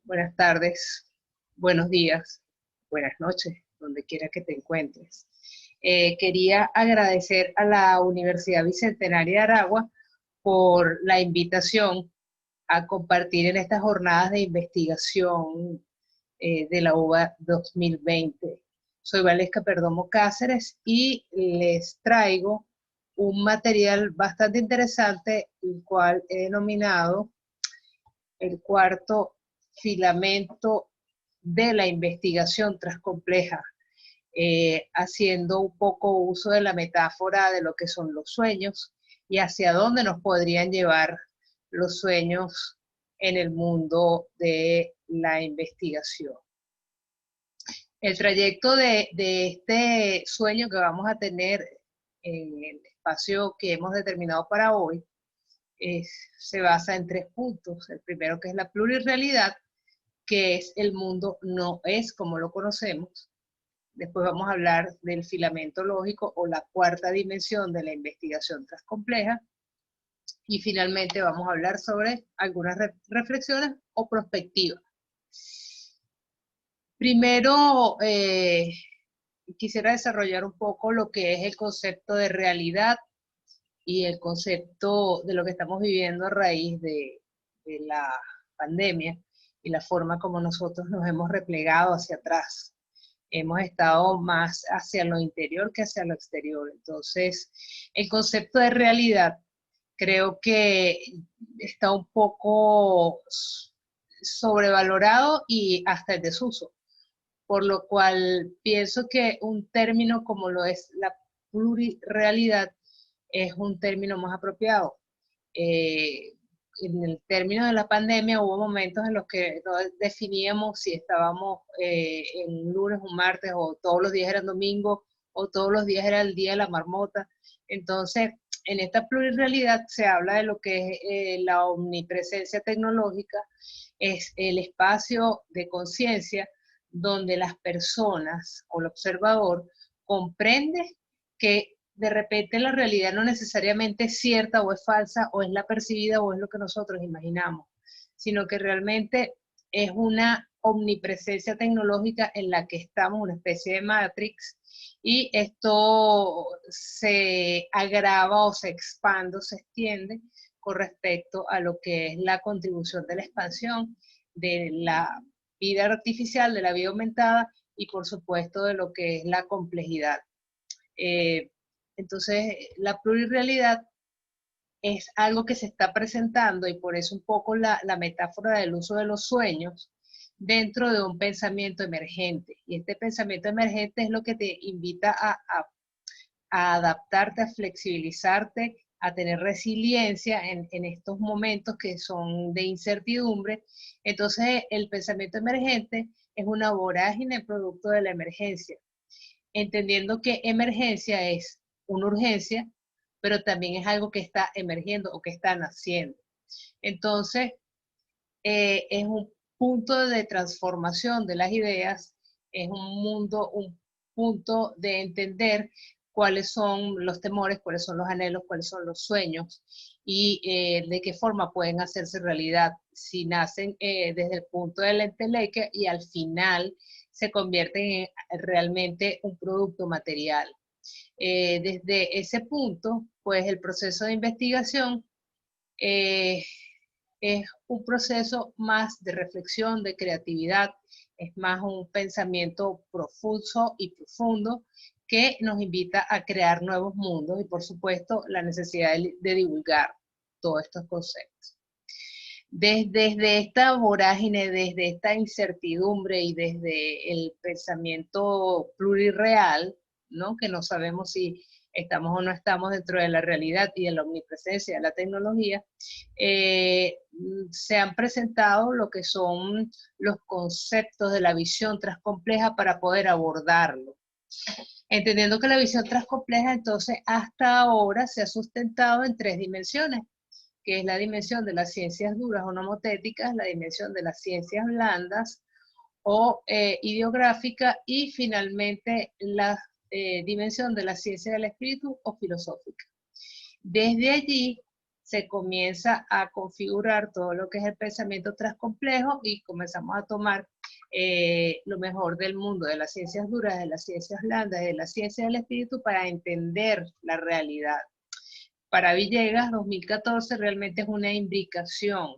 buenas tardes, buenos días, buenas noches, donde quiera que te encuentres. Quería agradecer a la Universidad Bicentenaria de Aragua por la invitación a compartir en estas jornadas de investigación de la UBA 2020. Soy Valesca Perdomo Cáceres y les traigo un material bastante interesante, el cual he denominado el cuarto filamento de la investigación transcompleja, haciendo un poco uso de la metáfora de lo que son los sueños y hacia dónde nos podrían llevar los sueños en el mundo de la investigación. El trayecto de este sueño que vamos a tener en el espacio que hemos determinado para hoy se basa en 3 puntos. El primero, que es la plurirrealidad, que es el mundo no es como lo conocemos. Después vamos a hablar del filamento lógico o la cuarta dimensión de la investigación transcompleja. Y finalmente vamos a hablar sobre algunas reflexiones o perspectivas. Primero, quisiera desarrollar un poco lo que es el concepto de realidad y el concepto de lo que estamos viviendo a raíz de la pandemia y la forma como nosotros nos hemos replegado hacia atrás. Hemos estado más hacia lo interior que hacia lo exterior. Entonces, el concepto de realidad creo que está un poco sobrevalorado y hasta en desuso, por lo cual pienso que un término como lo es la plurirrealidad es un término más apropiado. En el término de la pandemia hubo momentos en los que no definíamos si estábamos en un lunes, un martes, o todos los días eran domingo, o todos los días era el día de la marmota. Entonces, en esta plurirrealidad se habla de lo que es la omnipresencia tecnológica, es el espacio de conciencia donde las personas o el observador comprende que de repente la realidad no necesariamente es cierta o es falsa o es la percibida o es lo que nosotros imaginamos, sino que realmente es una omnipresencia tecnológica en la que estamos, una especie de Matrix, y esto se agrava o se expande o se extiende con respecto a lo que es la contribución de la expansión de la vida artificial, de la vida aumentada y por supuesto de lo que es la complejidad. Entonces, la plurirrealidad es algo que se está presentando y por eso un poco la metáfora del uso de los sueños dentro de un pensamiento emergente. Y este pensamiento emergente es lo que te invita a adaptarte, a flexibilizarte, a tener resiliencia en estos momentos que son de incertidumbre. Entonces, el pensamiento emergente es una vorágine producto de la emergencia, entendiendo que emergencia es una urgencia, pero también es algo que está emergiendo o que está naciendo. Entonces, es un punto de transformación de las ideas, es un punto de entender cuáles son los temores, cuáles son los anhelos, cuáles son los sueños y de qué forma pueden hacerse realidad si nacen desde el punto del enteleque y al final se convierten en realmente un producto material. Desde ese punto, pues el proceso de investigación es un proceso más de reflexión, de creatividad, es más un pensamiento profuso y profundo que nos invita a crear nuevos mundos y por supuesto la necesidad de divulgar todos estos conceptos. Desde esta vorágine, desde esta incertidumbre y desde el pensamiento plurirreal, ¿no? Que no sabemos si estamos o no estamos dentro de la realidad y de la omnipresencia de la tecnología, se han presentado lo que son los conceptos de la visión transcompleja para poder abordarlo. Entendiendo que la visión transcompleja entonces hasta ahora se ha sustentado en 3 dimensiones, que es la dimensión de las ciencias duras o nomotéticas, la dimensión de las ciencias blandas o ideográfica y finalmente la dimensión de la ciencia del espíritu o filosófica. Desde allí se comienza a configurar todo lo que es el pensamiento transcomplejo y comenzamos a tomar lo mejor del mundo, de las ciencias duras, de las ciencias blandas, de la ciencia del espíritu para entender la realidad. Para Villegas, 2014 realmente es una imbricación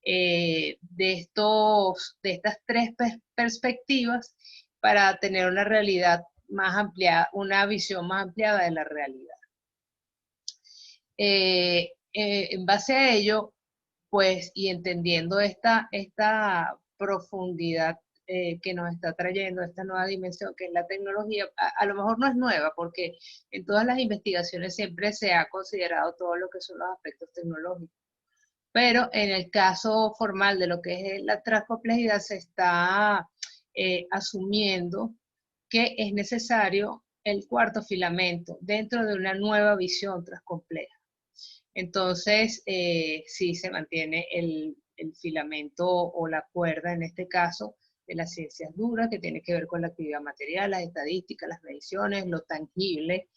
de estas tres perspectivas para tener una realidad más ampliada, una visión más ampliada de la realidad. En base a ello, pues, y entendiendo esta profundidad que nos está trayendo esta nueva dimensión que es la tecnología, a lo mejor no es nueva, porque en todas las investigaciones siempre se ha considerado todo lo que son los aspectos tecnológicos. Pero en el caso formal de lo que es la transcomplejidad se está asumiendo que es necesario el cuarto filamento dentro de una nueva visión transcompleja. Entonces, sí se mantiene el filamento o la cuerda, en este caso, de las ciencias duras, que tiene que ver con la actividad material, las estadísticas, las mediciones, lo tangible,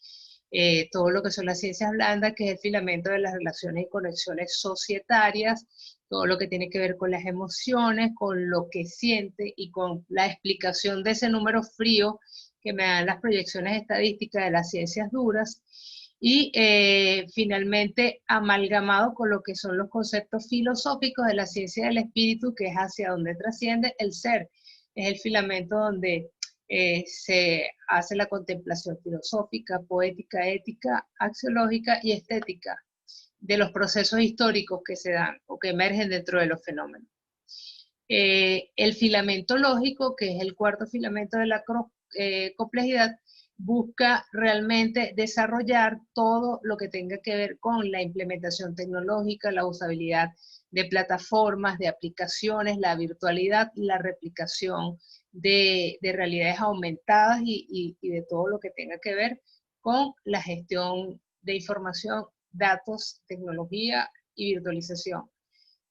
todo lo que son las ciencias blandas, que es el filamento de las relaciones y conexiones societarias, todo lo que tiene que ver con las emociones, con lo que siente y con la explicación de ese número frío que me dan las proyecciones estadísticas de las ciencias duras, y finalmente amalgamado con lo que son los conceptos filosóficos de la ciencia del espíritu, que es hacia donde trasciende el ser. Es el filamento donde se hace la contemplación filosófica, poética, ética, axiológica y estética de los procesos históricos que se dan o que emergen dentro de los fenómenos. El filamento lógico, que es el cuarto filamento de la complejidad, busca realmente desarrollar todo lo que tenga que ver con la implementación tecnológica, la usabilidad de plataformas, de aplicaciones, la virtualidad, la replicación de realidades aumentadas y de todo lo que tenga que ver con la gestión de información, datos, tecnología y virtualización.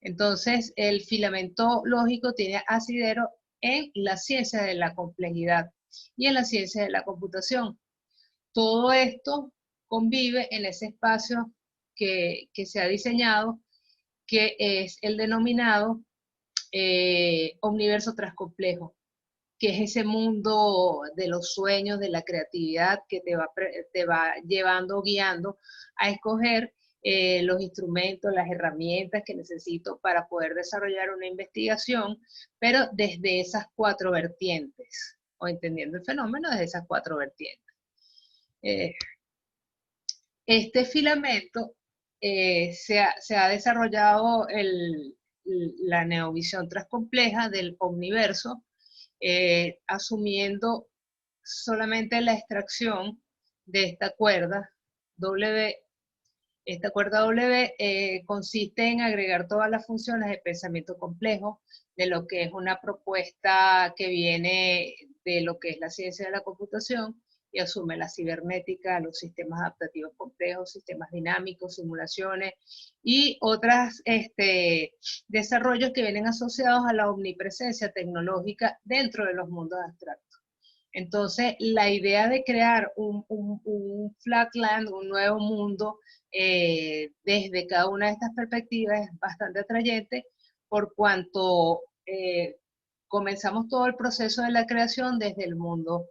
Entonces, el filamento lógico tiene asidero en la ciencia de la complejidad y en la ciencia de la computación. Todo esto convive en ese espacio que se ha diseñado, que es el denominado omniverso transcomplejo, que es ese mundo de los sueños, de la creatividad, que te va llevando, guiando a escoger los instrumentos, las herramientas que necesito para poder desarrollar una investigación, pero desde esas cuatro vertientes, o entendiendo el fenómeno desde esas cuatro vertientes. Este filamento se ha desarrollado la neovisión transcompleja del omniverso, asumiendo solamente la extracción de esta cuerda W. Esta cuerda W consiste en agregar todas las funciones de pensamiento complejo de lo que es una propuesta que viene de lo que es la ciencia de la computación y asume la cibernética, los sistemas adaptativos complejos, sistemas dinámicos, simulaciones y otros desarrollos que vienen asociados a la omnipresencia tecnológica dentro de los mundos abstractos. Entonces, la idea de crear un flatland, un nuevo mundo, desde cada una de estas perspectivas es bastante atrayente por cuanto comenzamos todo el proceso de la creación desde el mundo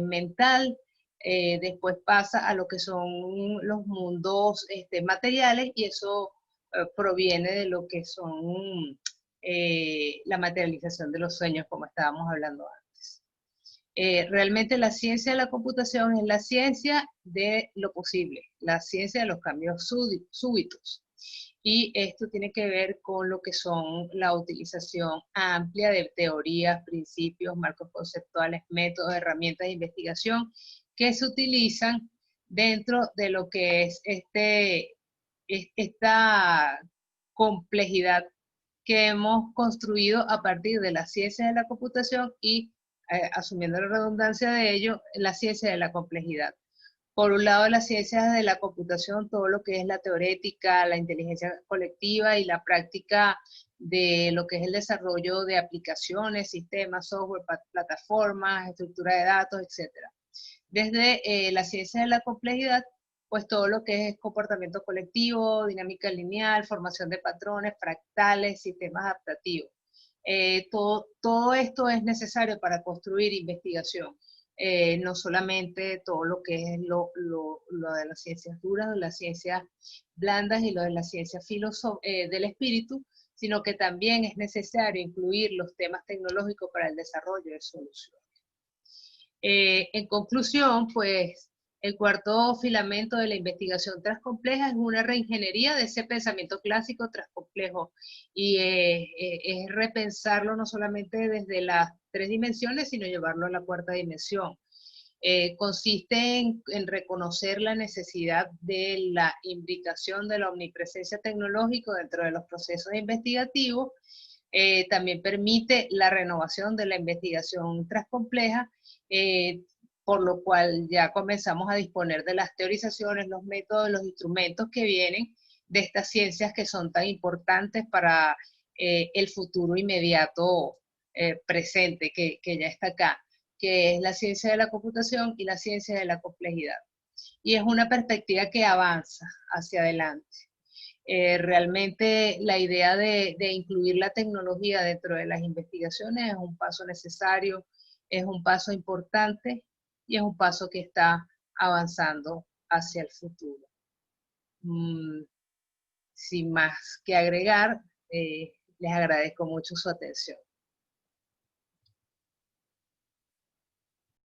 mental, después pasa a lo que son los mundos materiales y eso proviene de lo que son la materialización de los sueños, como estábamos hablando antes. Realmente la ciencia de la computación es la ciencia de lo posible, la ciencia de los cambios súbitos. Y esto tiene que ver con lo que son la utilización amplia de teorías, principios, marcos conceptuales, métodos, herramientas de investigación que se utilizan dentro de lo que es esta complejidad que hemos construido a partir de la ciencia de la computación y asumiendo la redundancia de ello, la ciencia de la complejidad. Por un lado, las ciencias de la computación, todo lo que es la teorética, la inteligencia colectiva y la práctica de lo que es el desarrollo de aplicaciones, sistemas, software, plataformas, estructura de datos, etc. Desde la ciencia de la complejidad, pues todo lo que es comportamiento colectivo, dinámica lineal, formación de patrones, fractales, sistemas adaptativos. Todo esto es necesario para construir investigación. No solamente todo lo que es lo de las ciencias duras, de las ciencias blandas y lo de las ciencias del espíritu, sino que también es necesario incluir los temas tecnológicos para el desarrollo de soluciones. En conclusión, pues, el cuarto filamento de la investigación transcompleja es una reingeniería de ese pensamiento clásico transcomplejo y es repensarlo no solamente desde las 3 dimensiones, sino llevarlo a la cuarta dimensión. Consiste en reconocer la necesidad de la imbricación de la omnipresencia tecnológica dentro de los procesos investigativos. También permite la renovación de la investigación transcompleja, por lo cual ya comenzamos a disponer de las teorizaciones, los métodos, los instrumentos que vienen de estas ciencias que son tan importantes para el futuro inmediato presente, que ya está acá, que es la ciencia de la computación y la ciencia de la complejidad. Y es una perspectiva que avanza hacia adelante. Realmente la idea de incluir la tecnología dentro de las investigaciones es un paso necesario, es un paso importante y es un paso que está avanzando hacia el futuro. Sin más que agregar, les agradezco mucho su atención.